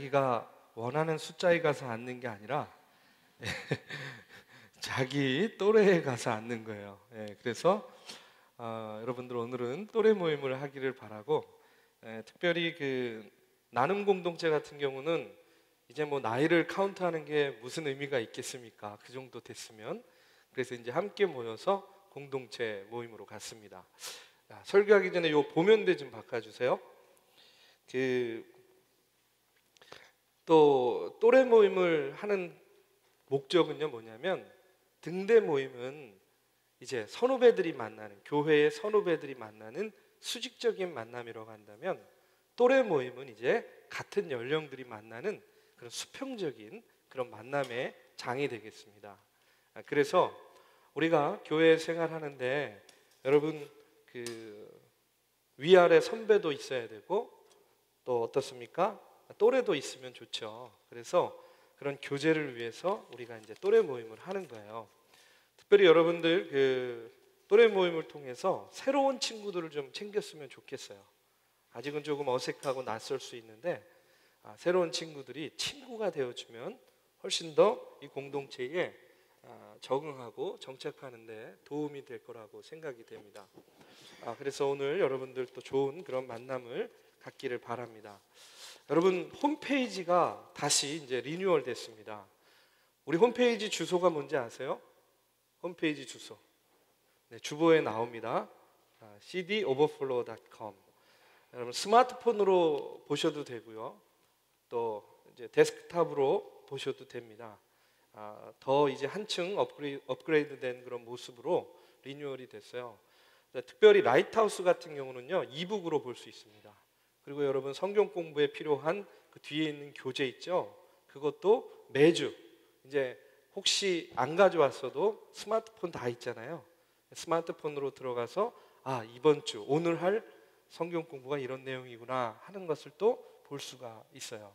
자기가 원하는 숫자에 가서 앉는 게 아니라 자기 또래에 가서 앉는 거예요. 그래서 여러분들 오늘은 또래 모임을 하기를 바라고, 특별히 그 나눔 공동체 같은 경우는 이제 뭐 나이를 카운트하는 게 무슨 의미가 있겠습니까? 그 정도 됐으면. 그래서 이제 함께 모여서 공동체 모임으로 갔습니다. 설교하기 전에 요 보면대 좀 바꿔주세요. 또 또래 모임을 하는 목적은요 뭐냐면, 등대 모임은 이제 선후배들이 만나는, 교회의 선후배들이 만나는 수직적인 만남이라고 한다면, 또래 모임은 이제 같은 연령들이 만나는 그런 수평적인 그런 만남의 장이 되겠습니다. 그래서 우리가 교회 생활하는데 여러분 그 위아래 선배도 있어야 되고, 또 어떻습니까? 또래도 있으면 좋죠. 그래서 그런 교제를 위해서 우리가 이제 또래 모임을 하는 거예요. 특별히 여러분들 그 또래 모임을 통해서 새로운 친구들을 좀 챙겼으면 좋겠어요. 아직은 조금 어색하고 낯설 수 있는데, 새로운 친구들이 친구가 되어주면 훨씬 더 이 공동체에 적응하고 정착하는 데 도움이 될 거라고 생각이 됩니다. 그래서 오늘 여러분들 또 좋은 그런 만남을 갖기를 바랍니다. 여러분, 홈페이지가 다시 이제 리뉴얼 됐습니다. 우리 홈페이지 주소가 뭔지 아세요? 홈페이지 주소. 네, 주보에 나옵니다. cdoverflow.com. 여러분 스마트폰으로 보셔도 되고요. 또 이제 데스크탑으로 보셔도 됩니다. 더 이제 한층 업그레이드된 그런 모습으로 리뉴얼이 됐어요. 특별히 라이트하우스 같은 경우는요, 이북으로 볼 수 있습니다. 그리고 여러분 성경 공부에 필요한 그 뒤에 있는 교재 있죠? 그것도 매주 이제 혹시 안 가져왔어도 스마트폰 다 있잖아요. 스마트폰으로 들어가서 이번 주 오늘 할 성경 공부가 이런 내용이구나 하는 것을 또 볼 수가 있어요.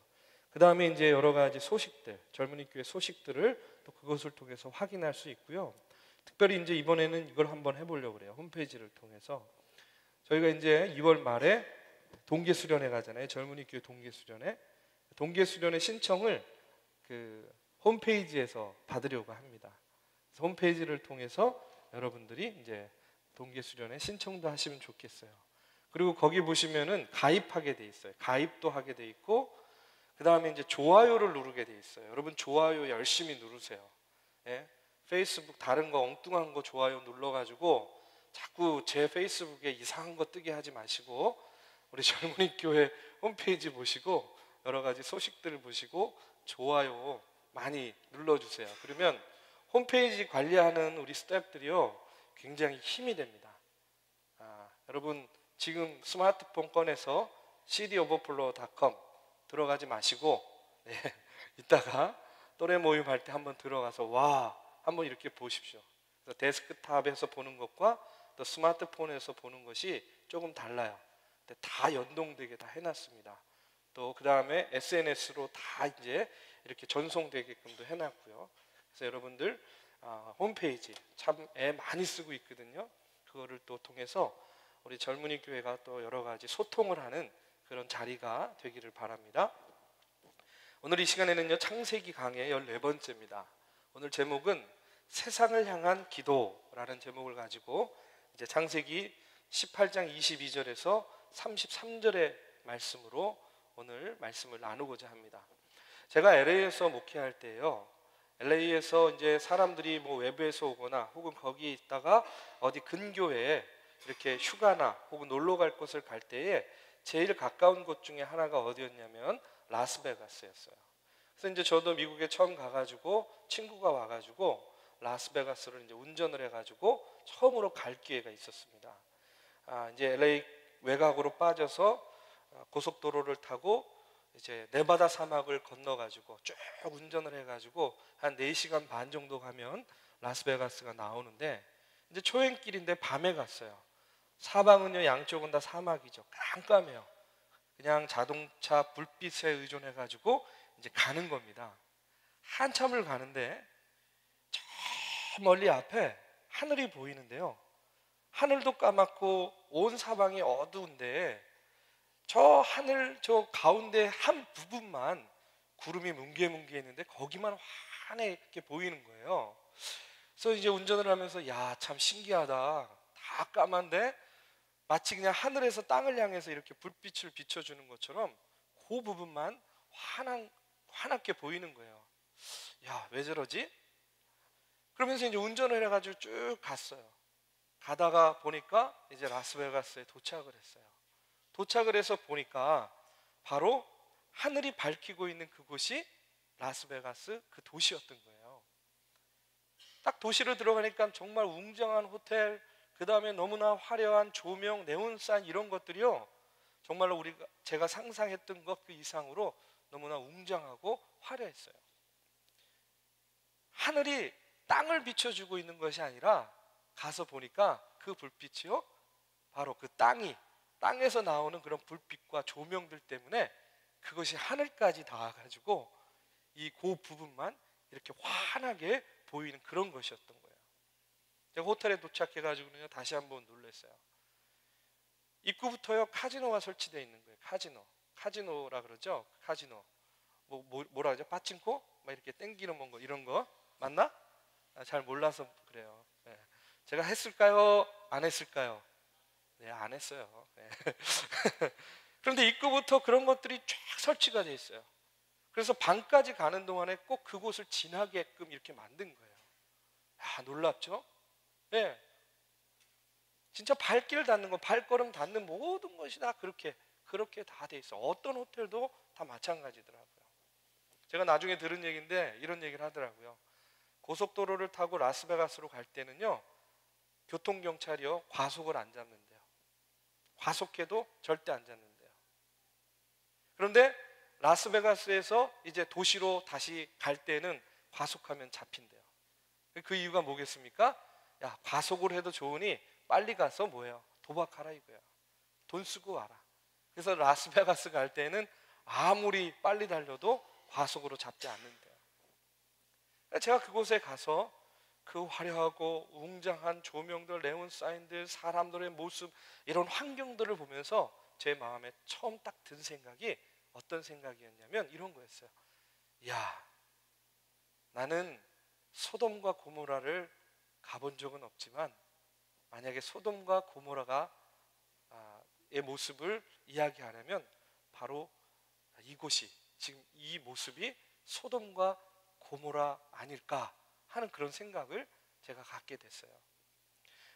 그 다음에 이제 여러 가지 소식들, 젊은이 교회 소식들을 또 그것을 통해서 확인할 수 있고요. 특별히 이제 이번에는 이걸 한번 해보려고 그래요. 홈페이지를 통해서 저희가 이제 2월 말에 동계수련회 가잖아요. 젊은이 교회 동계수련회. 동계수련회 신청을 그 홈페이지에서 받으려고 합니다. 그래서 홈페이지를 통해서 여러분들이 이제 동계수련회 신청도 하시면 좋겠어요. 그리고 거기 보시면은 가입하게 돼 있어요. 가입도 하게 돼 있고, 그 다음에 이제 좋아요를 누르게 돼 있어요. 여러분 좋아요 열심히 누르세요. 페이스북 다른 거 엉뚱한 거 좋아요 눌러가지고 자꾸 제 페이스북에 이상한 거 뜨게 하지 마시고, 우리 젊은이 교회 홈페이지 보시고 여러 가지 소식들을 보시고 좋아요 많이 눌러주세요. 그러면 홈페이지 관리하는 우리 스태프들이요 굉장히 힘이 됩니다. 여러분 지금 스마트폰 꺼내서 cdoverflow.com 들어가지 마시고, 이따가 또래 모임 할 때 한번 들어가서 한번 이렇게 보십시오. 그래서 데스크탑에서 보는 것과 또 스마트폰에서 보는 것이 조금 달라요. 근데 다 연동되게 다 해놨습니다. 또 그 다음에 SNS로 다 이제 이렇게 전송되게끔도 해놨고요. 그래서 여러분들 홈페이지 참 애 많이 쓰고 있거든요. 그거를 또 통해서 우리 젊은이 교회가 또 여러 가지 소통을 하는 그런 자리가 되기를 바랍니다. 오늘 이 시간에는요, 창세기 강의 14번째입니다. 오늘 제목은 세상을 향한 기도라는 제목을 가지고 이제 창세기 18장 22절에서 33절의 말씀으로 오늘 말씀을 나누고자 합니다. 제가 LA에서 목회할 때요, LA에서 이제 사람들이 뭐 외부에서 오거나 혹은 거기에 있다가 어디 근교에 이렇게 휴가나 혹은 놀러 갈 곳을 갈 때에 제일 가까운 곳 중에 하나가 어디였냐면 라스베가스였어요. 그래서 이제 저도 미국에 처음 가가지고 친구가 와가지고 라스베가스를 이제 운전을 해가지고 처음으로 갈 기회가 있었습니다. 이제 LA 외곽으로 빠져서 고속도로를 타고 이제 네바다 사막을 건너가지고 쭉 운전을 해가지고 한 4시간 반 정도 가면 라스베가스가 나오는데, 이제 초행길인데 밤에 갔어요. 사방은요 양쪽은 다 사막이죠. 깜깜해요. 그냥 자동차 불빛에 의존해가지고 이제 가는 겁니다. 한참을 가는데 저 멀리 앞에 하늘이 보이는데요, 하늘도 까맣고 온 사방이 어두운데 저 하늘 저 가운데 한 부분만 구름이 뭉게뭉게 있는데 거기만 환하게 보이는 거예요. 그래서 이제 운전을 하면서 야, 참 신기하다. 다 까만데 마치 그냥 하늘에서 땅을 향해서 이렇게 불빛을 비춰주는 것처럼 그 부분만 환하게 보이는 거예요. 야, 왜 저러지? 그러면서 이제 운전을 해가지고 쭉 갔어요. 가다가 보니까 이제 라스베가스에 도착을 했어요. 도착을 해서 보니까 바로 하늘이 밝히고 있는 그곳이 라스베가스 그 도시였던 거예요. 딱 도시로 들어가니까 정말 웅장한 호텔, 그 다음에 너무나 화려한 조명, 네온사인 이런 것들이요, 정말로 제가 상상했던 것 그 이상으로 너무나 웅장하고 화려했어요. 하늘이 땅을 비춰주고 있는 것이 아니라 가서 보니까 그 불빛이요, 바로 그 땅에서 나오는 그런 불빛과 조명들 때문에 그것이 하늘까지 닿아가지고 이 그 부분만 이렇게 환하게 보이는 그런 것이었던 거예요. 제가 호텔에 도착해가지고는요, 다시 한번 놀랐어요. 입구부터요, 카지노가 설치되어 있는 거예요. 카지노라 그러죠. 카지노. 뭐라 그러죠? 빠칭코? 막 이렇게 땡기는 거 이런 거 맞나? 잘 몰라서 그래요. 네. 제가 했을까요? 안 했을까요? 네, 안 했어요. 네. 그런데 입구부터 그런 것들이 쫙 설치가 되어 있어요. 그래서 방까지 가는 동안에 꼭 그곳을 지나게끔 이렇게 만든 거예요. 아, 놀랍죠? 네. 진짜 발길 닿는 거, 발걸음 닿는 모든 것이 다 그렇게 다 돼 있어. 어떤 호텔도 다 마찬가지더라고요. 제가 나중에 들은 얘기인데 이런 얘기를 하더라고요. 고속도로를 타고 라스베가스로 갈 때는요, 교통경찰이요, 과속을 안 잡는데요. 과속해도 절대 안 잡는데요. 그런데 라스베가스에서 이제 도시로 다시 갈 때는 과속하면 잡힌대요. 그 이유가 뭐겠습니까? 야, 과속을 해도 좋으니 빨리 가서 뭐예요? 도박하라 이거야. 돈 쓰고 와라. 그래서 라스베가스 갈 때는 아무리 빨리 달려도 과속으로 잡지 않는데요. 제가 그곳에 가서 그 화려하고 웅장한 조명들, 네온 사인들, 사람들의 모습, 이런 환경들을 보면서 제 마음에 처음 딱 든 생각이 어떤 생각이었냐면 이런 거였어요. 야, 나는 소돔과 고모라를 가본 적은 없지만 만약에 소돔과 고모라가 의 모습을 이야기하려면 바로 이곳이, 지금 이 모습이 소돔과 고모라 아닐까 하는 그런 생각을 제가 갖게 됐어요.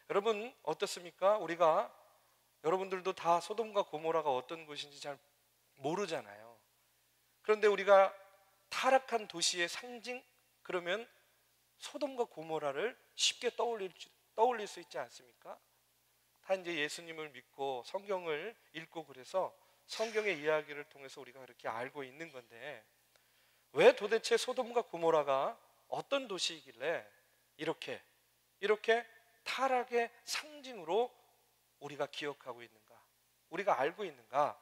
여러분 어떻습니까? 여러분들도 다 소돔과 고모라가 어떤 곳인지 잘 모르잖아요. 그런데 우리가 타락한 도시의 상징, 그러면 소돔과 고모라를 쉽게 떠올릴 수 있지 않습니까? 다 이제 예수님을 믿고 성경을 읽고 그래서 성경의 이야기를 통해서 우리가 그렇게 알고 있는 건데, 왜 도대체 소돔과 고모라가 어떤 도시이길래 이렇게 타락의 상징으로 우리가 기억하고 있는가, 우리가 알고 있는가?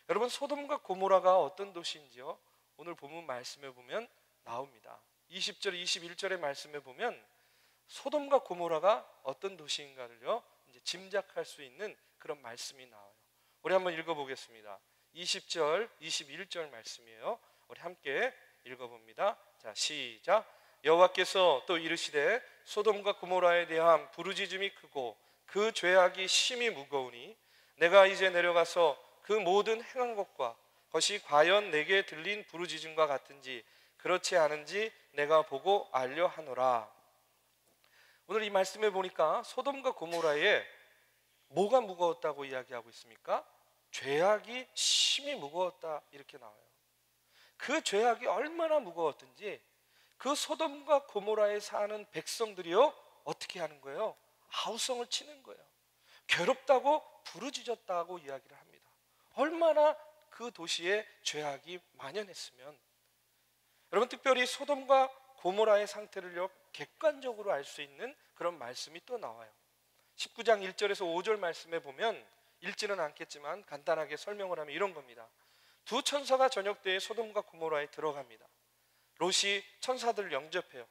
여러분, 소돔과 고모라가 어떤 도시인지요, 오늘 본문 말씀에 보면 나옵니다. 20절, 21절의 말씀에 보면 소돔과 고모라가 어떤 도시인가를요, 이제 짐작할 수 있는 그런 말씀이 나와요. 우리 한번 읽어보겠습니다. 20절, 21절 말씀이에요. 우리 함께 읽어봅니다. 자, 시작. 여호와께서 또 이르시되 소돔과 고모라에 대한 부르짖음이 크고 그 죄악이 심히 무거우니 내가 이제 내려가서 그 모든 행한 것과 그것이 과연 내게 들린 부르짖음과 같은지 그렇지 않은지 내가 보고 알려 하노라. 오늘 이 말씀에 보니까 소돔과 고모라에 뭐가 무거웠다고 이야기하고 있습니까? 죄악이 심히 무거웠다 이렇게 나와요. 그 죄악이 얼마나 무거웠든지 그 소돔과 고모라에 사는 백성들이요, 어떻게 하는 거예요? 아우성을 치는 거예요. 괴롭다고 부르짖었다고 이야기를 합니다. 얼마나 그 도시에 죄악이 만연했으면. 여러분, 특별히 소돔과 고모라의 상태를요, 객관적으로 알 수 있는 그런 말씀이 또 나와요. 19장 1절에서 5절 말씀에 보면, 읽지는 않겠지만 간단하게 설명을 하면 이런 겁니다. 두 천사가 저녁 때에 소돔과 고모라에 들어갑니다. 롯이 천사들을 영접해요.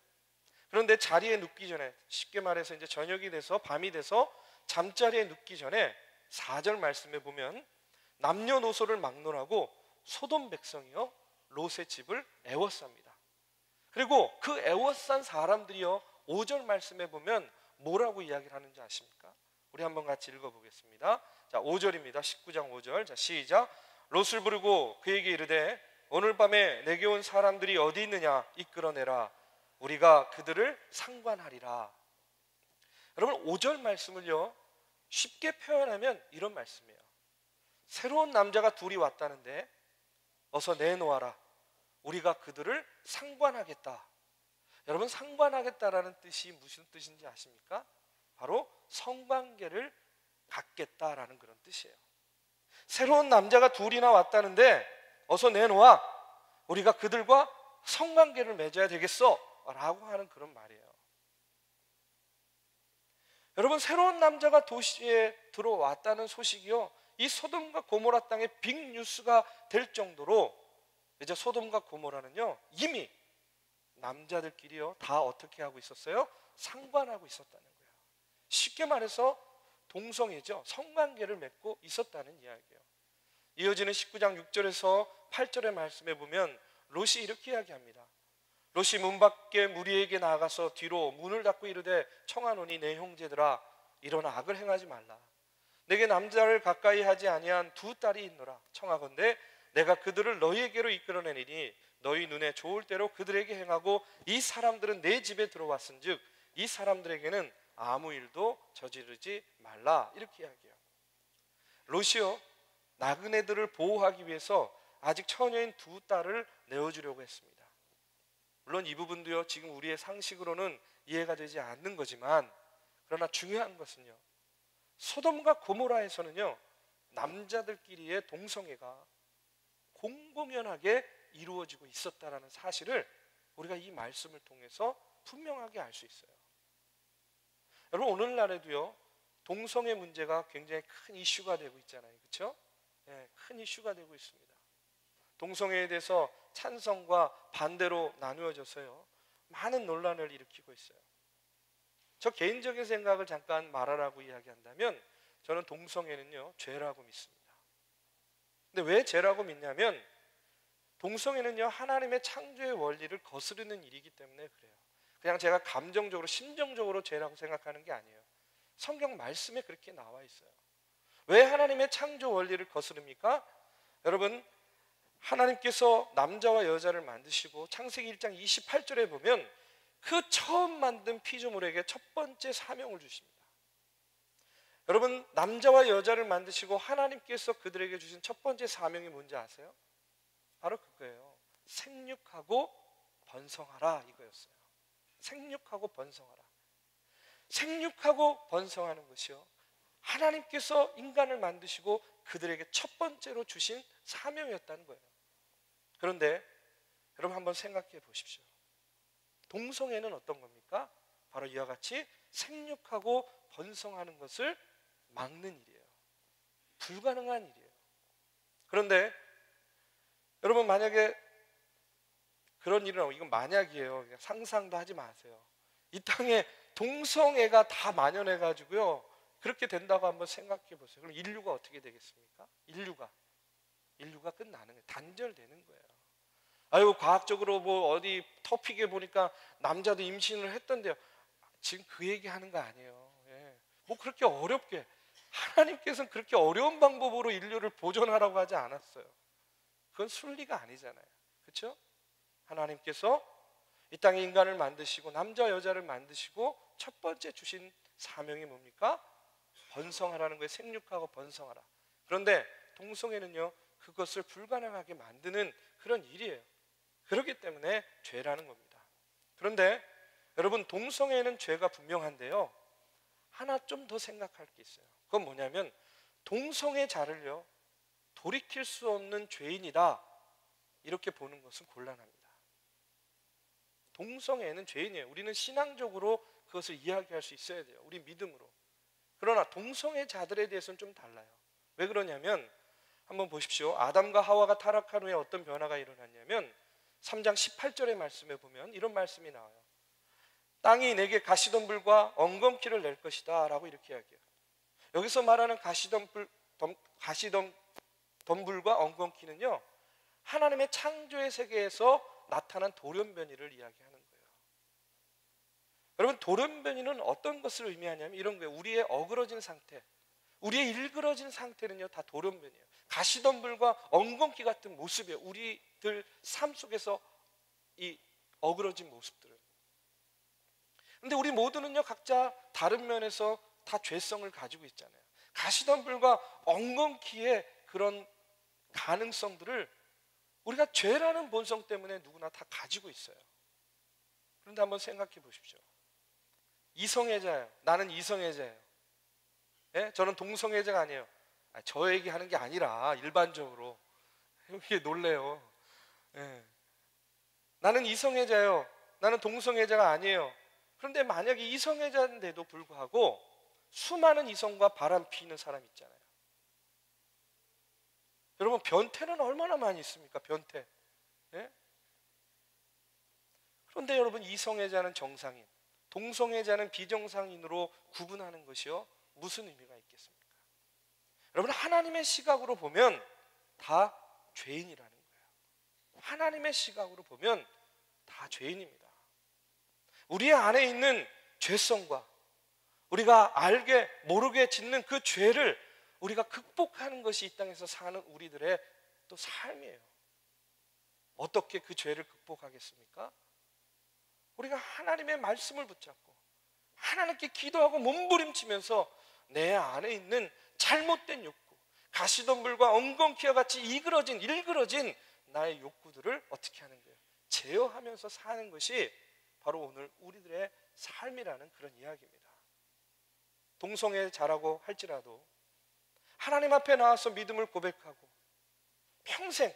그런데 자리에 눕기 전에, 쉽게 말해서 이제 저녁이 돼서 밤이 돼서 잠자리에 눕기 전에 4절 말씀에 보면 남녀노소를 막론하고 소돔 백성이요, 롯의 집을 애워쌉니다. 그리고 그 애워싼 사람들이요 5절 말씀에 보면 뭐라고 이야기를 하는지 아십니까? 우리 한번 같이 읽어보겠습니다. 자, 5절입니다. 19장 5절. 자, 시작. 롯을 부르고 그에게 이르되 오늘 밤에 내게 온 사람들이 어디 있느냐 이끌어내라. 우리가 그들을 상관하리라. 여러분 5절 말씀을요 쉽게 표현하면 이런 말씀이에요. 새로운 남자가 둘이 왔다는데 어서 내놓아라. 우리가 그들을 상관하겠다. 여러분 상관하겠다라는 뜻이 무슨 뜻인지 아십니까? 바로 성관계를 갖겠다라는 그런 뜻이에요. 새로운 남자가 둘이나 왔다는데 어서 내놓아. 우리가 그들과 성관계를 맺어야 되겠어 라고 하는 그런 말이에요. 여러분 새로운 남자가 도시에 들어왔다는 소식이요 이 소돔과 고모라 땅에 빅뉴스가 될 정도로 이제 소돔과 고모라는요 이미 남자들끼리요 다 어떻게 하고 있었어요? 상관하고 있었다는 거예요. 쉽게 말해서 동성애죠. 성관계를 맺고 있었다는 이야기예요. 이어지는 19장 6절에서 8절의 말씀에 보면 롯이 이렇게 이야기합니다. 롯이 문 밖에 무리에게 나가서 뒤로 문을 닫고 이르되 청하노니 내 형제들아 이러나 악을 행하지 말라. 내게 남자를 가까이 하지 아니한 두 딸이 있노라. 청하건대 내가 그들을 너희에게로 이끌어내리니 너희 눈에 좋을 대로 그들에게 행하고 이 사람들은 내 집에 들어왔은즉 이 사람들에게는 아무 일도 저지르지 말라. 이렇게 이야기해요. 롯이요 나그네들을 보호하기 위해서 아직 처녀인 두 딸을 내어주려고 했습니다. 물론 이 부분도요 지금 우리의 상식으로는 이해가 되지 않는 거지만 그러나 중요한 것은요 소돔과 고모라에서는요 남자들끼리의 동성애가 공공연하게 이루어지고 있었다라는 사실을 우리가 이 말씀을 통해서 분명하게 알 수 있어요. 여러분 오늘날에도요 동성애 문제가 굉장히 큰 이슈가 되고 있잖아요. 그렇죠? 네, 큰 이슈가 되고 있습니다. 동성애에 대해서 찬성과 반대로 나누어져서요 많은 논란을 일으키고 있어요. 저 개인적인 생각을 잠깐 말하라고 이야기한다면 저는 동성애는요 죄라고 믿습니다. 근데 왜 죄라고 믿냐면 동성애는요 하나님의 창조의 원리를 거스르는 일이기 때문에 그래요. 그냥 제가 감정적으로 심정적으로 죄라고 생각하는 게 아니에요. 성경 말씀에 그렇게 나와 있어요. 왜 하나님의 창조 원리를 거스릅니까? 여러분 하나님께서 남자와 여자를 만드시고 창세기 1장 28절에 보면 그 처음 만든 피조물에게 첫 번째 사명을 주십니다. 여러분 남자와 여자를 만드시고 하나님께서 그들에게 주신 첫 번째 사명이 뭔지 아세요? 바로 그거예요. 생육하고 번성하라 이거였어요. 생육하고 번성하라. 생육하고 번성하는 것이요 하나님께서 인간을 만드시고 그들에게 첫 번째로 주신 사명이었다는 거예요. 그런데 여러분 한번 생각해 보십시오. 동성애는 어떤 겁니까? 바로 이와 같이 생육하고 번성하는 것을 막는 일이에요. 불가능한 일이에요. 그런데 여러분 만약에 그런 일은 이건 만약이에요. 그냥 상상도 하지 마세요. 이 땅에 동성애가 다 만연해 가지고요 그렇게 된다고 한번 생각해 보세요. 그럼 인류가 어떻게 되겠습니까? 인류가 끝나는 거예요. 단절되는 거예요. 아유 과학적으로 뭐 어디 토픽에 보니까 남자도 임신을 했던데요. 지금 그 얘기하는 거 아니에요. 예. 뭐 그렇게 어렵게 하나님께서는 그렇게 어려운 방법으로 인류를 보존하라고 하지 않았어요. 그건 순리가 아니잖아요. 그렇죠? 하나님께서 이 땅에 인간을 만드시고 남자 여자를 만드시고 첫 번째 주신 사명이 뭡니까? 번성하라는 거예요. 생육하고 번성하라. 그런데 동성애는요 그것을 불가능하게 만드는 그런 일이에요. 그렇기 때문에 죄라는 겁니다. 그런데 여러분 동성애는 죄가 분명한데요 하나 좀 더 생각할 게 있어요. 그건 뭐냐면 동성애자를요 돌이킬 수 없는 죄인이다 이렇게 보는 것은 곤란합니다. 동성애는 죄인이에요. 우리는 신앙적으로 그것을 이야기할 수 있어야 돼요. 우리 믿음으로. 그러나 동성애자들에 대해서는 좀 달라요. 왜 그러냐면 한번 보십시오. 아담과 하와가 타락한 후에 어떤 변화가 일어났냐면 3장 18절의 말씀에 보면 이런 말씀이 나와요. 땅이 내게 가시덤불과 엉겅퀴를 낼 것이다 라고 이렇게 이야기해요. 여기서 말하는 가시덤불과 엉겅퀴는요 하나님의 창조의 세계에서 나타난 돌연변이를 이야기하는 거예요. 여러분, 돌연변이는 어떤 것을 의미하냐면 이런 거예요. 우리의 어그러진 상태, 우리의 일그러진 상태는요 다 돌연변이에요. 가시덤불과 엉겅퀴 같은 모습이에요. 우리들 삶 속에서 이 어그러진 모습들은. 근데 우리 모두는요 각자 다른 면에서 다 죄성을 가지고 있잖아요. 가시덤불과 엉겅퀴의 그런 가능성들을 우리가 죄라는 본성 때문에 누구나 다 가지고 있어요. 그런데 한번 생각해 보십시오. 이성애자예요. 나는 이성애자예요. 예? 저는 동성애자가 아니에요. 저 얘기하는 게 아니라 일반적으로. 이게 놀래요. 예. 나는 이성애자예요. 나는 동성애자가 아니에요. 그런데 만약에 이성애자인데도 불구하고 수많은 이성과 바람 피는 사람 있잖아요. 여러분, 변태는 얼마나 많이 있습니까? 변태. 예? 그런데 여러분, 이성애자는 정상인, 동성애자는 비정상인으로 구분하는 것이요 무슨 의미가 있겠습니까? 여러분, 하나님의 시각으로 보면 다 죄인이라는 거예요. 하나님의 시각으로 보면 다 죄인입니다. 우리 안에 있는 죄성과 우리가 알게 모르게 짓는 그 죄를 우리가 극복하는 것이 이 땅에서 사는 우리들의 또 삶이에요. 어떻게 그 죄를 극복하겠습니까? 우리가 하나님의 말씀을 붙잡고 하나님께 기도하고 몸부림치면서 내 안에 있는 잘못된 욕구, 가시덤불과 엉겅퀴와 같이 일그러진 나의 욕구들을 어떻게 하는 거예요? 제어하면서 사는 것이 바로 오늘 우리들의 삶이라는 그런 이야기입니다. 동성애자라고 할지라도 하나님 앞에 나와서 믿음을 고백하고 평생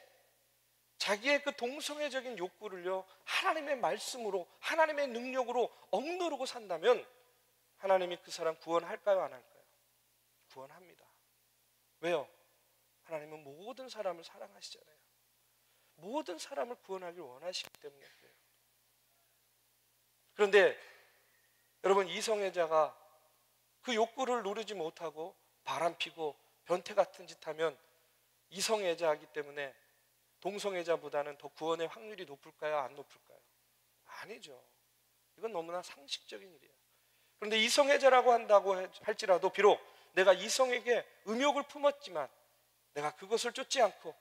자기의 그 동성애적인 욕구를요 하나님의 말씀으로, 하나님의 능력으로 억누르고 산다면 하나님이 그 사람 구원할까요, 안 할까요? 구원합니다. 왜요? 하나님은 모든 사람을 사랑하시잖아요. 모든 사람을 구원하길 원하시기 때문에 그래요. 그런데 여러분, 이성애자가 그 욕구를 누르지 못하고 바람피고 변태 같은 짓 하면 이성애자이기 때문에 동성애자보다는 더 구원의 확률이 높을까요, 안 높을까요? 아니죠. 이건 너무나 상식적인 일이에요. 그런데 이성애자라고 한다고 할지라도 비록 내가 이성에게 음욕을 품었지만 내가 그것을 쫓지 않고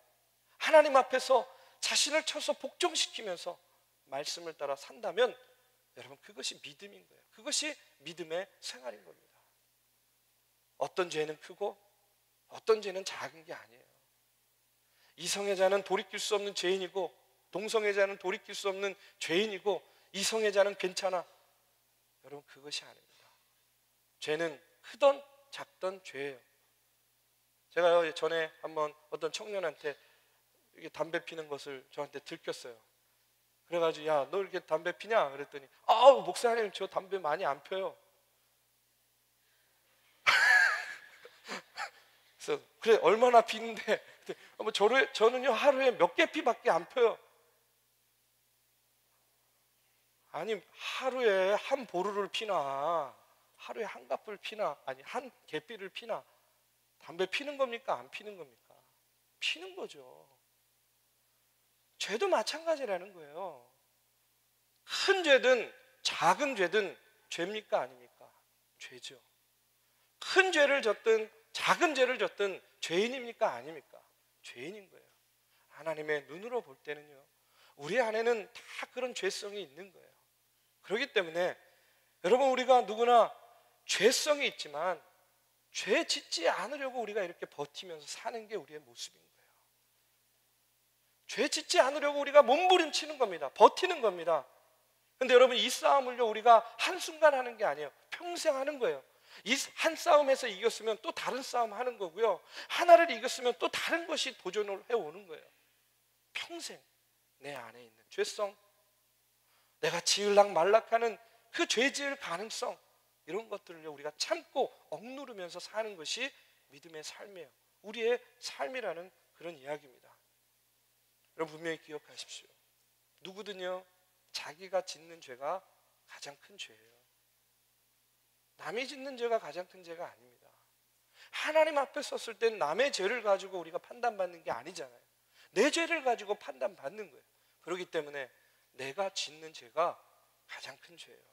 하나님 앞에서 자신을 쳐서 복종시키면서 말씀을 따라 산다면 여러분, 그것이 믿음인 거예요. 그것이 믿음의 생활인 겁니다. 어떤 죄는 크고 어떤 죄는 작은 게 아니에요. 이성애자는 돌이킬 수 없는 죄인이고 동성애자는 돌이킬 수 없는 죄인이고 이성애자는 괜찮아. 여러분, 그것이 아닙니다. 죄는 크던 작던 죄예요. 제가 전에 한번 어떤 청년한테 이게 담배 피는 것을 저한테 들켰어요. 그래가지고 야, 너 이렇게 담배 피냐? 그랬더니 아우, 목사님 저 담배 많이 안 펴요. 그래서 그래, 얼마나 피는데? 뭐 저는요 하루에 몇 개 피밖에 안 펴요. 아니, 하루에 한 보루를 피나 하루에 한 갑을 피나 아니 한 개삐를 피나 담배 피는 겁니까, 안 피는 겁니까? 피는 거죠. 죄도 마찬가지라는 거예요. 큰 죄든 작은 죄든 죄입니까, 아닙니까? 죄죠. 큰 죄를 졌든 작은 죄를 졌든 죄인입니까, 아닙니까? 죄인인 거예요. 하나님의 눈으로 볼 때는요 우리 안에는 다 그런 죄성이 있는 거예요. 그렇기 때문에 여러분, 우리가 누구나 죄성이 있지만 죄 짓지 않으려고 우리가 이렇게 버티면서 사는 게 우리의 모습인 거예요. 죄 짓지 않으려고 우리가 몸부림치는 겁니다. 버티는 겁니다. 근데 여러분, 이 싸움을요 우리가 한순간 하는 게 아니에요. 평생 하는 거예요. 이 한 싸움에서 이겼으면 또 다른 싸움 하는 거고요, 하나를 이겼으면 또 다른 것이 도전을 해오는 거예요. 평생 내 안에 있는 죄성, 내가 지을락 말락하는 그 죄 지을 가능성, 이런 것들을요 우리가 참고 억누르면서 사는 것이 믿음의 삶이에요. 우리의 삶이라는 그런 이야기입니다. 여러분, 분명히 기억하십시오. 누구든요 자기가 짓는 죄가 가장 큰 죄예요. 남이 짓는 죄가 가장 큰 죄가 아닙니다. 하나님 앞에 섰을 땐 남의 죄를 가지고 우리가 판단받는 게 아니잖아요. 내 죄를 가지고 판단받는 거예요. 그렇기 때문에 내가 짓는 죄가 가장 큰 죄예요.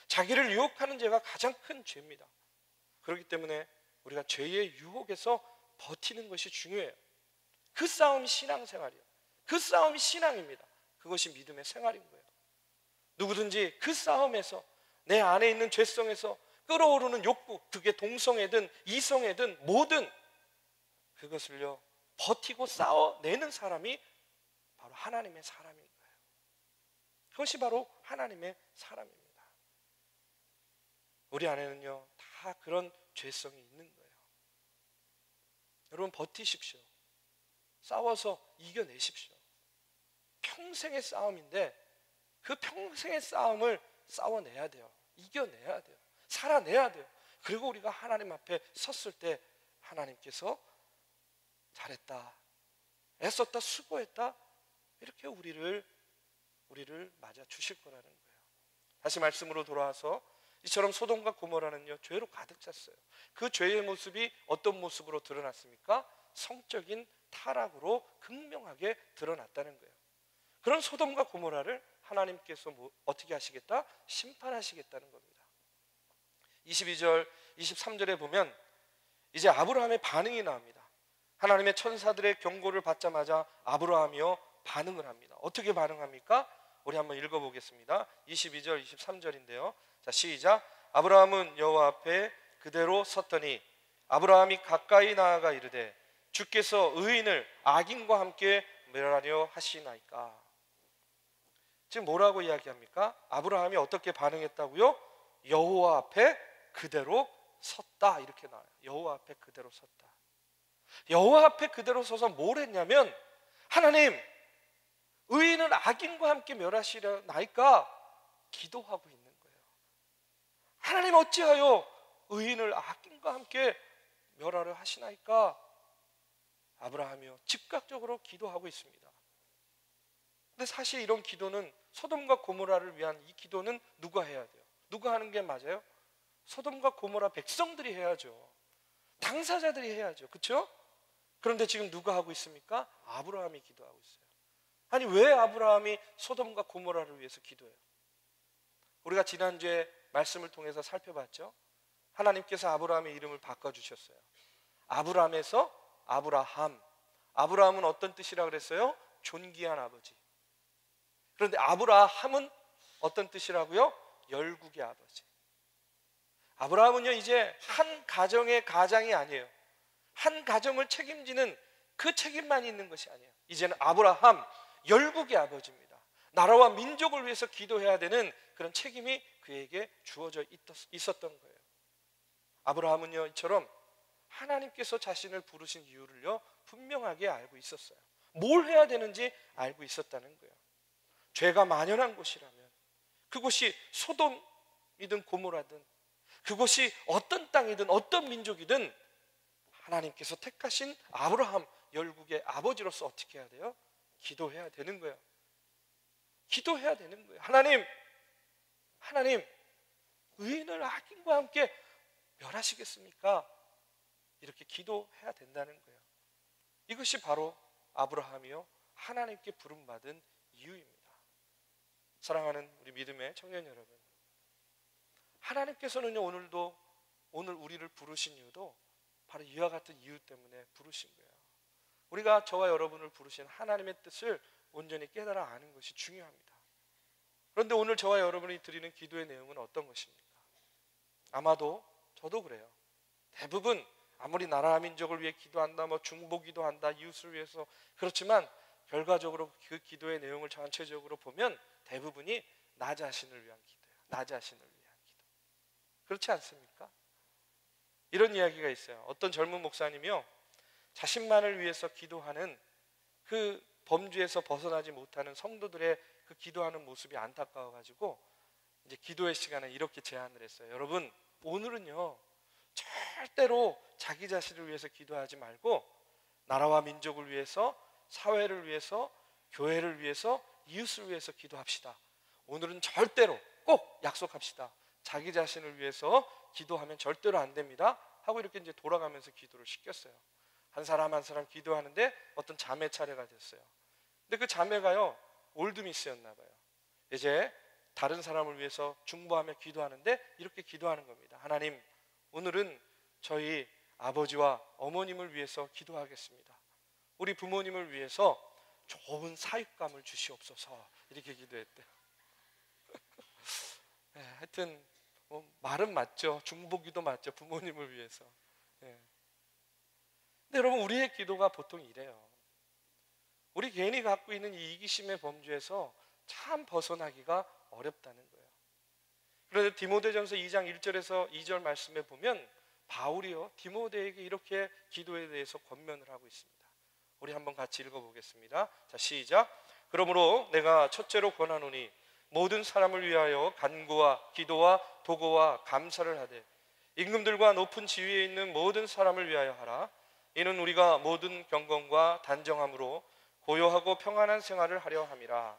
자기를 유혹하는 죄가 가장 큰 죄입니다. 그렇기 때문에 우리가 죄의 유혹에서 버티는 것이 중요해요. 그 싸움이 신앙생활이에요. 그 싸움이 신앙입니다. 그것이 믿음의 생활인 거예요. 누구든지 그 싸움에서, 내 안에 있는 죄성에서 끓어오르는 욕구, 그게 동성애든 이성애든 뭐든 그것을요 버티고 싸워내는 사람이 바로 하나님의 사람인 거예요. 그것이 바로 하나님의 사람입니다. 우리 안에는요 다 그런 죄성이 있는 거예요. 여러분 버티십시오. 싸워서 이겨내십시오. 평생의 싸움인데 그 평생의 싸움을 싸워내야 돼요. 이겨내야 돼요. 살아내야 돼요. 그리고 우리가 하나님 앞에 섰을 때 하나님께서 잘했다, 애썼다, 수고했다 이렇게 우리를 맞아 주실 거라는 거예요. 다시 말씀으로 돌아와서 이처럼 소돔과 고모라는요 죄로 가득 찼어요. 그 죄의 모습이 어떤 모습으로 드러났습니까? 성적인 타락으로 극명하게 드러났다는 거예요. 그런 소돔과 고모라를 하나님께서 어떻게 하시겠다? 심판하시겠다는 겁니다. 22절, 23절에 보면 이제 아브라함의 반응이 나옵니다. 하나님의 천사들의 경고를 받자마자 아브라함이요 반응을 합니다. 어떻게 반응합니까? 우리 한번 읽어보겠습니다. 22절, 23절인데요. 자, 시작. 아브라함은 여호와 앞에 그대로 섰더니 아브라함이 가까이 나아가 이르되 주께서 의인을 악인과 함께 멸하려 하시나이까. 지금 뭐라고 이야기합니까? 아브라함이 어떻게 반응했다고요? 여호와 앞에 그대로 섰다 이렇게 나와요. 여호와 앞에 그대로 섰다. 여호와 앞에 그대로 서서 뭘 했냐면 하나님, 의인은 악인과 함께 멸하시려나이까 기도하고 있는 거예요. 하나님 어찌하여 의인을 악인과 함께 멸하려 하시나이까? 아브라함이요 즉각적으로 기도하고 있습니다. 근데 사실 이런 기도는 소돔과 고모라를 위한 이 기도는 누가 해야 돼요? 누가 하는 게 맞아요? 소돔과 고모라 백성들이 해야죠. 당사자들이 해야죠. 그렇죠? 그런데 지금 누가 하고 있습니까? 아브라함이 기도하고 있어요. 아니 왜 아브라함이 소돔과 고모라를 위해서 기도해요? 우리가 지난주에 말씀을 통해서 살펴봤죠. 하나님께서 아브라함의 이름을 바꿔주셨어요. 아브라함에서 아브라함. 아브라함은 어떤 뜻이라 그랬어요? 존귀한 아버지. 그런데 아브라함은 어떤 뜻이라고요? 열국의 아버지. 아브라함은요 이제 한 가정의 가장이 아니에요. 한 가정을 책임지는 그 책임만 있는 것이 아니에요. 이제는 아브라함, 열국의 아버지입니다. 나라와 민족을 위해서 기도해야 되는 그런 책임이 그에게 주어져 있었던 거예요. 아브라함은요 이처럼 하나님께서 자신을 부르신 이유를요 분명하게 알고 있었어요. 뭘 해야 되는지 알고 있었다는 거예요. 죄가 만연한 곳이라면 그곳이 소돔이든 고모라든 그곳이 어떤 땅이든 어떤 민족이든 하나님께서 택하신 아브라함 열국의 아버지로서 어떻게 해야 돼요? 기도해야 되는 거예요. 기도해야 되는 거예요. 하나님 의인을 악인과 함께 멸하시겠습니까? 이렇게 기도해야 된다는 거예요. 이것이 바로 아브라함이요 하나님께 부름받은 이유입니다. 사랑하는 우리 믿음의 청년 여러분, 하나님께서는요 오늘 우리를 부르신 이유도 바로 이와 같은 이유 때문에 부르신 거예요. 우리가 저와 여러분을 부르신 하나님의 뜻을 온전히 깨달아 아는 것이 중요합니다. 그런데 오늘 저와 여러분이 드리는 기도의 내용은 어떤 것입니까? 아마도 저도 그래요. 대부분 아무리 나라와 민족을 위해 기도한다, 중보 기도한다, 이웃을 위해서 그렇지만 결과적으로 그 기도의 내용을 전체적으로 보면 대부분이 나 자신을 위한 기도예요. 나 자신을 위한 기도. 그렇지 않습니까? 이런 이야기가 있어요. 어떤 젊은 목사님이요 자신만을 위해서 기도하는 그 범주에서 벗어나지 못하는 성도들의 그 기도하는 모습이 안타까워가지고 이제 기도의 시간에 이렇게 제안을 했어요. 여러분 오늘은요 절대로 자기 자신을 위해서 기도하지 말고 나라와 민족을 위해서, 사회를 위해서, 교회를 위해서, 이웃을 위해서 기도합시다. 오늘은 절대로 꼭 약속합시다. 자기 자신을 위해서 기도하면 절대로 안 됩니다 하고 이렇게 이제 돌아가면서 기도를 시켰어요. 한 사람 한 사람 기도하는데 어떤 자매 차례가 됐어요. 근데 그 자매가요, 올드미스였나 봐요. 이제 다른 사람을 위해서 중보하며 기도하는데 이렇게 기도하는 겁니다. 하나님, 오늘은 저희 아버지와 어머님을 위해서 기도하겠습니다. 우리 부모님을 위해서 좋은 사육감을 주시옵소서. 이렇게 기도했대요. 네, 하여튼 말은 맞죠. 중보기도 맞죠. 부모님을 위해서. 네. 근데 여러분, 우리의 기도가 보통 이래요. 우리 개인이 갖고 있는 이 이기심의 범주에서 참 벗어나기가 어렵다는 거예요. 그런데 디모데전서 2장 1절에서 2절 말씀에 보면 바울이요, 디모데에게 이렇게 기도에 대해서 권면을 하고 있습니다. 우리 한번 같이 읽어보겠습니다. 자, 시작. 그러므로 내가 첫째로 권하노니 모든 사람을 위하여 간구와 기도와 도고와 감사를 하되 임금들과 높은 지위에 있는 모든 사람을 위하여 하라. 이는 우리가 모든 경건과 단정함으로 고요하고 평안한 생활을 하려 함이라.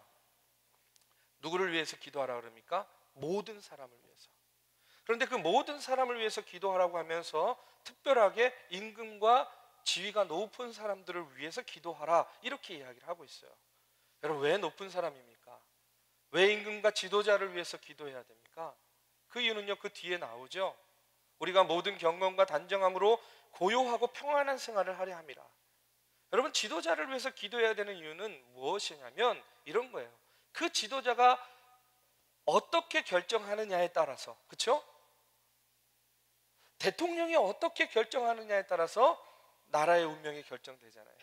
누구를 위해서 기도하라 그럽니까? 모든 사람을 위해서. 그런데 그 모든 사람을 위해서 기도하라고 하면서 특별하게 임금과 지위가 높은 사람들을 위해서 기도하라, 이렇게 이야기를 하고 있어요. 여러분, 왜 높은 사람입니까? 왜 임금과 지도자를 위해서 기도해야 됩니까? 그 이유는요, 그 뒤에 나오죠. 우리가 모든 경건과 단정함으로 고요하고 평안한 생활을 하려 함이라. 여러분, 지도자를 위해서 기도해야 되는 이유는 무엇이냐면 이런 거예요. 그 지도자가 어떻게 결정하느냐에 따라서, 그렇죠? 대통령이 어떻게 결정하느냐에 따라서 나라의 운명이 결정되잖아요.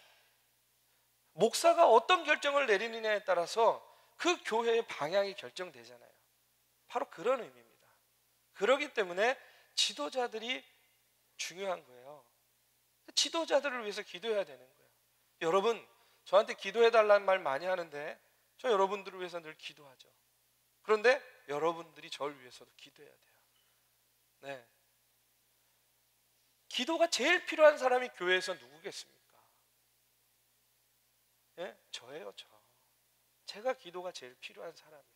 목사가 어떤 결정을 내리느냐에 따라서 그 교회의 방향이 결정되잖아요. 바로 그런 의미입니다. 그렇기 때문에 지도자들이 중요한 거예요. 지도자들을 위해서 기도해야 되는 거예요. 여러분, 저한테 기도해달라는 말 많이 하는데 저 여러분들을 위해서 늘 기도하죠. 그런데 여러분들이 저를 위해서도 기도해야 돼요. 네. 기도가 제일 필요한 사람이 교회에서 누구겠습니까? 예? 저예요, 저. 제가 기도가 제일 필요한 사람이에요.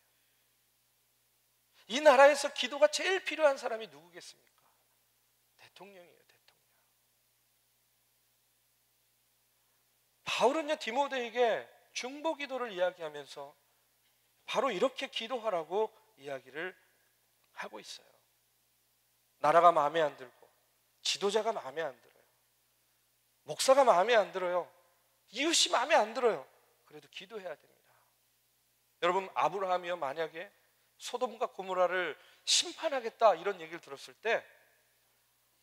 이 나라에서 기도가 제일 필요한 사람이 누구겠습니까? 대통령이에요, 대통령. 바울은요, 디모데에게 중보 기도를 이야기하면서 바로 이렇게 기도하라고 이야기를 하고 있어요. 나라가 마음에 안 들고, 지도자가 마음에 안 들어요, 목사가 마음에 안 들어요, 이웃이 마음에 안 들어요. 그래도 기도해야 됩니다. 여러분, 아브라함이요, 만약에 소돔과 고모라를 심판하겠다 이런 얘기를 들었을 때,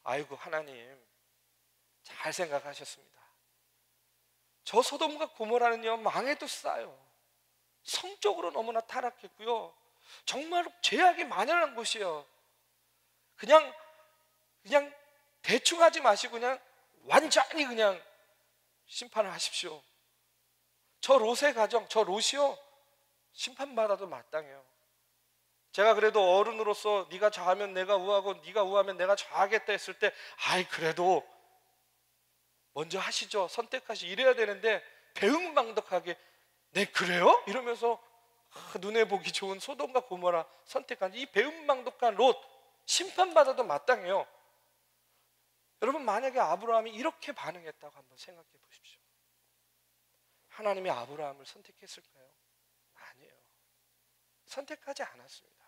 아이고 하나님, 잘 생각하셨습니다. 저 소돔과 고모라는요, 망해도 싸요. 성적으로 너무나 타락했고요, 정말 죄악이 만연한 곳이에요. 그냥 대충 하지 마시고 그냥 완전히 그냥 심판을 하십시오. 저 롯의 가정, 저 롯이요, 심판받아도 마땅해요. 제가 그래도 어른으로서 네가 좌하면 내가 우하고 네가 우하면 내가 좌하겠다 했을 때, 아이 그래도 먼저 하시죠, 선택하시, 이래야 되는데 배은망덕하게 네 그래요? 이러면서 눈에 보기 좋은 소돔과 고모라 선택한 이 배은망덕한 롯, 심판받아도 마땅해요. 여러분, 만약에 아브라함이 이렇게 반응했다고 한번 생각해 보십시오. 하나님이 아브라함을 선택했을까요? 아니에요. 선택하지 않았습니다.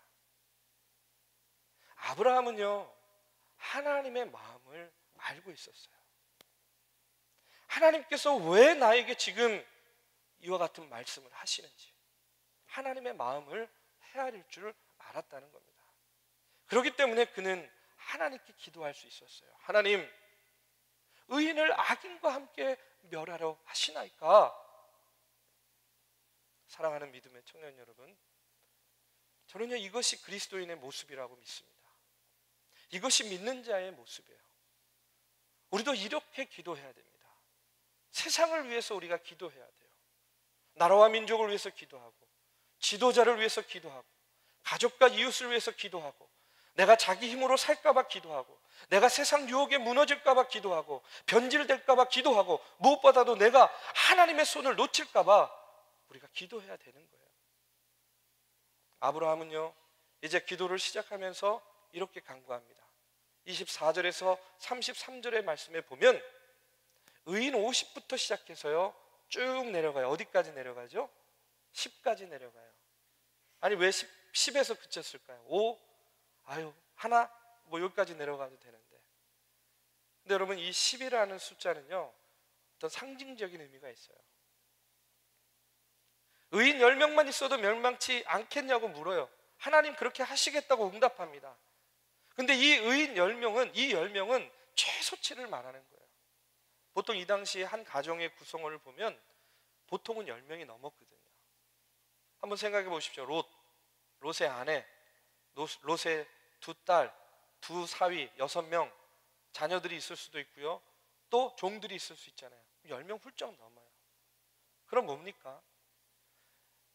아브라함은요, 하나님의 마음을 알고 있었어요. 하나님께서 왜 나에게 지금 이와 같은 말씀을 하시는지 하나님의 마음을 헤아릴 줄 알았다는 겁니다. 그렇기 때문에 그는 하나님께 기도할 수 있었어요. 하나님, 의인을 악인과 함께 멸하려 하시나이까? 사랑하는 믿음의 청년 여러분, 저는요, 이것이 그리스도인의 모습이라고 믿습니다. 이것이 믿는 자의 모습이에요. 우리도 이렇게 기도해야 됩니다. 세상을 위해서 우리가 기도해야 돼요. 나라와 민족을 위해서 기도하고, 지도자를 위해서 기도하고, 가족과 이웃을 위해서 기도하고, 내가 자기 힘으로 살까봐 기도하고, 내가 세상 유혹에 무너질까봐 기도하고, 변질될까봐 기도하고, 무엇보다도 내가 하나님의 손을 놓칠까봐 우리가 기도해야 되는 거예요. 아브라함은요, 이제 기도를 시작하면서 이렇게 간구합니다. 24절에서 33절의 말씀에 보면 의인 50부터 시작해서요 쭉 내려가요. 어디까지 내려가죠? 10까지 내려가요. 아니 왜 10에서 그쳤을까요? 5, 아유 하나, 뭐 여기까지 내려가도 되는데. 근데 여러분 이 10이라는 숫자는요 어떤 상징적인 의미가 있어요. 의인 10명만 있어도 멸망치 않겠냐고 물어요. 하나님 그렇게 하시겠다고 응답합니다. 근데 이 의인 10명은, 이 10명은 최소치를 말하는 거예요. 보통 이 당시 한 가정의 구성원을 보면 보통은 10명이 넘었거든요. 한번 생각해 보십시오. 롯의 아내, 롯의 두 딸, 두 사위, 6명, 자녀들이 있을 수도 있고요. 또 종들이 있을 수 있잖아요. 10명 훌쩍 넘어요. 그럼 뭡니까?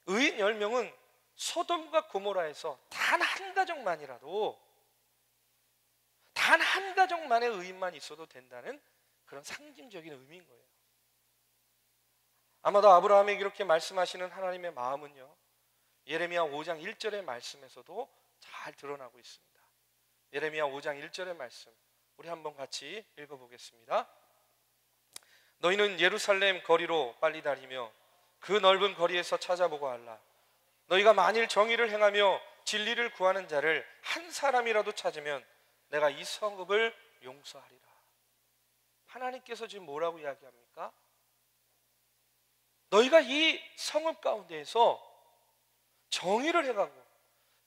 의인 10명은 소돔과 고모라에서 단 한 가정만이라도, 단 한 가정만의 의인만 있어도 된다는 그런 상징적인 의미인 거예요. 아마도 아브라함에게 이렇게 말씀하시는 하나님의 마음은요 예레미야 5장 1절의 말씀에서도 잘 드러나고 있습니다. 예레미야 5장 1절의 말씀 우리 한번 같이 읽어보겠습니다. 너희는 예루살렘 거리로 빨리 다니며 그 넓은 거리에서 찾아보고 알라. 너희가 만일 정의를 행하며 진리를 구하는 자를 한 사람이라도 찾으면 내가 이 성읍을 용서하리라. 하나님께서 지금 뭐라고 이야기합니까? 너희가 이 성읍 가운데에서 정의를 해가고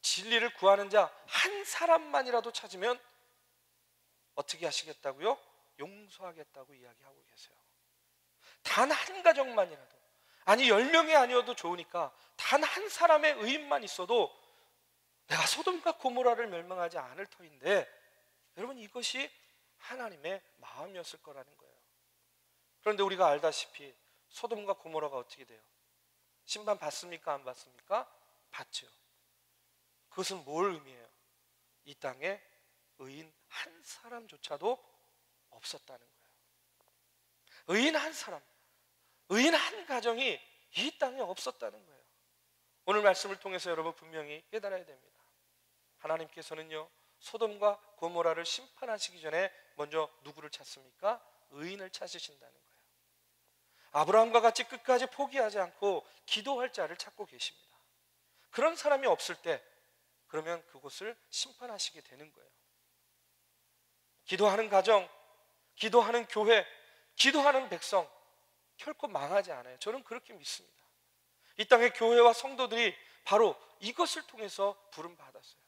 진리를 구하는 자 한 사람만이라도 찾으면 어떻게 하시겠다고요? 용서하겠다고 이야기하고 계세요. 단 한 가정만이라도, 아니 10명이 아니어도 좋으니까 단 한 사람의 의인만 있어도 내가 소돔과 고모라를 멸망하지 않을 터인데, 여러분 이것이 하나님의 마음이었을 거라는 거예요. 그런데 우리가 알다시피 소돔과 고모라가 어떻게 돼요? 심판 받습니까? 안 받습니까? 받죠. 그것은 뭘 의미해요? 이 땅에 의인 한 사람조차도 없었다는 거예요. 의인 한 사람, 의인 한 가정이 이 땅에 없었다는 거예요. 오늘 말씀을 통해서 여러분 분명히 깨달아야 됩니다. 하나님께서는요 소돔과 고모라를 심판하시기 전에 먼저 누구를 찾습니까? 의인을 찾으신다는 거예요. 아브라함과 같이 끝까지 포기하지 않고 기도할 자를 찾고 계십니다. 그런 사람이 없을 때 그러면 그곳을 심판하시게 되는 거예요. 기도하는 가정, 기도하는 교회, 기도하는 백성 결코 망하지 않아요. 저는 그렇게 믿습니다. 이 땅의 교회와 성도들이 바로 이것을 통해서 부름 받았어요.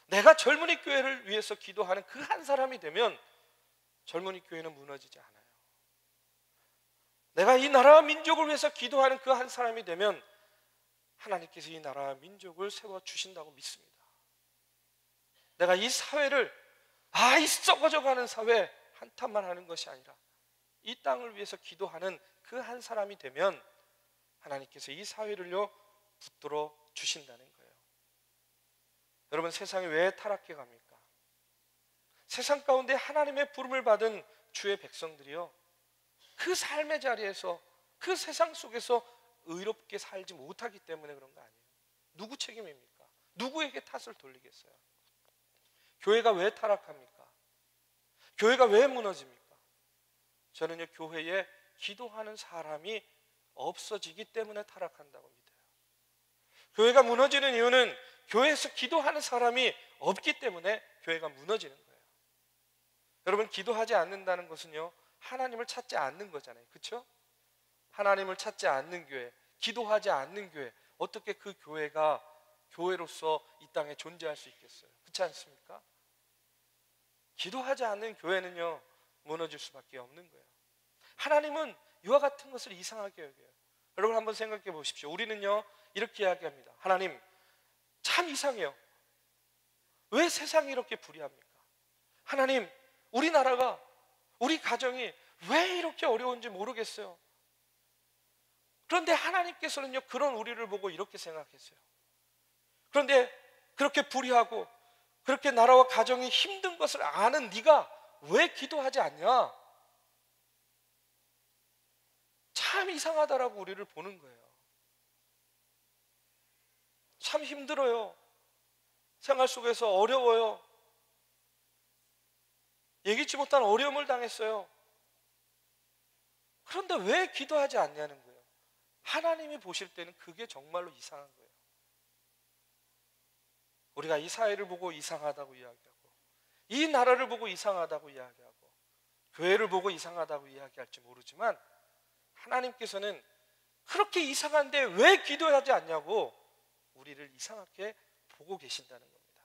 내가 젊은이 교회를 위해서 기도하는 그 한 사람이 되면 젊은이 교회는 무너지지 않아요. 내가 이 나라와 민족을 위해서 기도하는 그 한 사람이 되면 하나님께서 이 나라와 민족을 세워주신다고 믿습니다. 내가 이 사회를, 이 썩어져가는 사회 한탄만 하는 것이 아니라 이 땅을 위해서 기도하는 그 한 사람이 되면 하나님께서 이 사회를요 붙들어 주신다는 거예요. 여러분 세상이 왜 타락해 갑니까? 세상 가운데 하나님의 부름을 받은 주의 백성들이요 그 삶의 자리에서, 그 세상 속에서 의롭게 살지 못하기 때문에 그런 거 아니에요. 누구 책임입니까? 누구에게 탓을 돌리겠어요? 교회가 왜 타락합니까? 교회가 왜 무너집니까? 저는요 교회에 기도하는 사람이 없어지기 때문에 타락한다고 믿어요. 교회가 무너지는 이유는 교회에서 기도하는 사람이 없기 때문에 교회가 무너지는 거예요. 여러분 기도하지 않는다는 것은요 하나님을 찾지 않는 거잖아요. 그렇죠? 하나님을 찾지 않는 교회, 기도하지 않는 교회, 어떻게 그 교회가 교회로서 이 땅에 존재할 수 있겠어요? 그렇지 않습니까? 기도하지 않는 교회는요 무너질 수밖에 없는 거예요. 하나님은 이와 같은 것을 이상하게 여겨요. 여러분 한번 생각해 보십시오. 우리는요 이렇게 이야기합니다. 하나님 참 이상해요. 왜 세상이 이렇게 불의합니까? 하나님 우리나라가, 우리 가정이 왜 이렇게 어려운지 모르겠어요. 그런데 하나님께서는요 그런 우리를 보고 이렇게 생각했어요. 그런데 그렇게 불의하고 그렇게 나라와 가정이 힘든 것을 아는 네가 왜 기도하지 않냐? 참 이상하다라고 우리를 보는 거예요. 참 힘들어요. 생활 속에서 어려워요. 예기치 못한 어려움을 당했어요. 그런데 왜 기도하지 않냐는 거예요. 하나님이 보실 때는 그게 정말로 이상한 거예요. 우리가 이 사회를 보고 이상하다고 이야기하고, 이 나라를 보고 이상하다고 이야기하고, 교회를 보고 이상하다고 이야기할지 모르지만 하나님께서는 그렇게 이상한데 왜 기도하지 않냐고 우리를 이상하게 보고 계신다는 겁니다.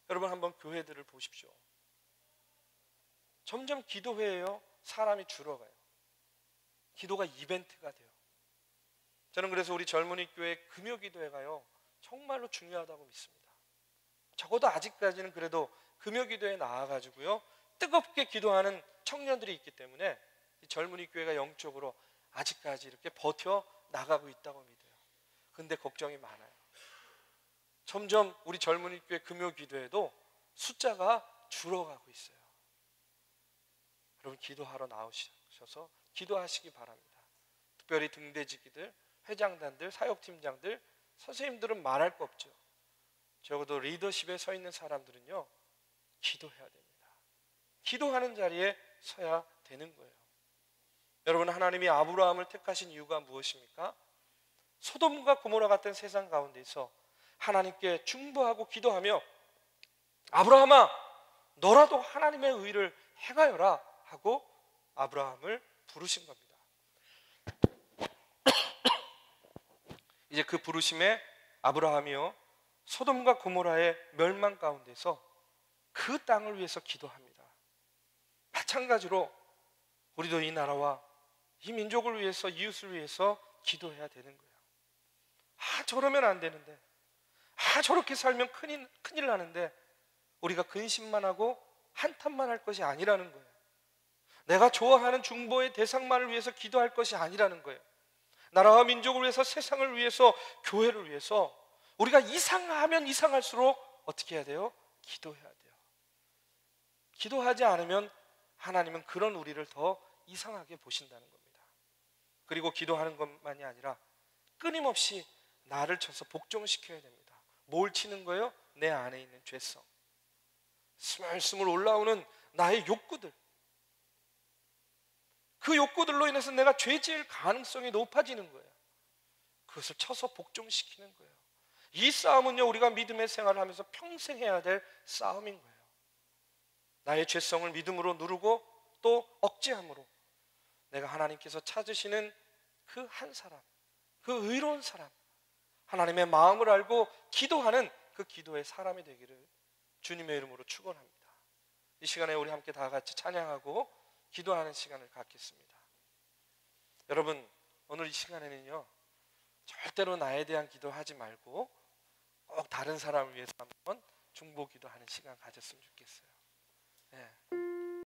여러분, 한번 교회들을 보십시오. 점점 기도회에요, 사람이 줄어가요. 기도가 이벤트가 돼요. 저는 그래서 우리 젊은이 교회 금요기도회가요, 정말로 중요하다고 믿습니다. 적어도 아직까지는 그래도 금요기도회에 나와가지고요, 뜨겁게 기도하는 청년들이 있기 때문에 이 젊은이 교회가 영적으로 아직까지 이렇게 버텨 나가고 있다고 믿어요. 근데 걱정이 많아요. 점점 우리 젊은이 교회 금요기도회도 숫자가 줄어가고 있어요. 여러분, 기도하러 나오셔서 기도하시기 바랍니다. 특별히 등대지기들, 회장단들, 사역팀장들, 선생님들은 말할 거 없죠. 적어도 리더십에 서 있는 사람들은요, 기도해야 됩니다. 기도하는 자리에 서야 되는 거예요. 여러분, 하나님이 아브라함을 택하신 이유가 무엇입니까? 소돔과 고모라 같은 세상 가운데서 하나님께 중보하고 기도하며 아브라함아, 너라도 하나님의 의를 행하여라 하고 아브라함을 부르신 겁니다. 이제 그 부르심에 아브라함이요, 소돔과 고모라의 멸망 가운데서 그 땅을 위해서 기도합니다. 마찬가지로 우리도 이 나라와 이 민족을 위해서, 이웃을 위해서 기도해야 되는 거예요. 저러면 안 되는데, 저렇게 살면 큰일 나는데 우리가 근심만 하고 한탄만 할 것이 아니라는 거예요. 내가 좋아하는 중보의 대상만을 위해서 기도할 것이 아니라는 거예요. 나라와 민족을 위해서, 세상을 위해서, 교회를 위해서 우리가 이상하면 이상할수록 어떻게 해야 돼요? 기도해야 돼요. 기도하지 않으면 하나님은 그런 우리를 더 이상하게 보신다는 겁니다. 그리고 기도하는 것만이 아니라 끊임없이 나를 쳐서 복종시켜야 됩니다. 뭘 치는 거예요? 내 안에 있는 죄성, 스물스물 올라오는 나의 욕구들, 그 욕구들로 인해서 내가 죄 지을 가능성이 높아지는 거예요. 그것을 쳐서 복종시키는 거예요. 이 싸움은요, 우리가 믿음의 생활을 하면서 평생 해야 될 싸움인 거예요. 나의 죄성을 믿음으로 누르고 또 억제함으로 내가 하나님께서 찾으시는 그 한 사람, 그 의로운 사람, 하나님의 마음을 알고 기도하는 그 기도의 사람이 되기를 주님의 이름으로 축원합니다. 이 시간에 우리 함께 다 같이 찬양하고 기도하는 시간을 갖겠습니다. 여러분, 오늘 이 시간에는요, 절대로 나에 대한 기도하지 말고 꼭 다른 사람을 위해서 한번 중보 기도하는 시간 가졌으면 좋겠어요. 네.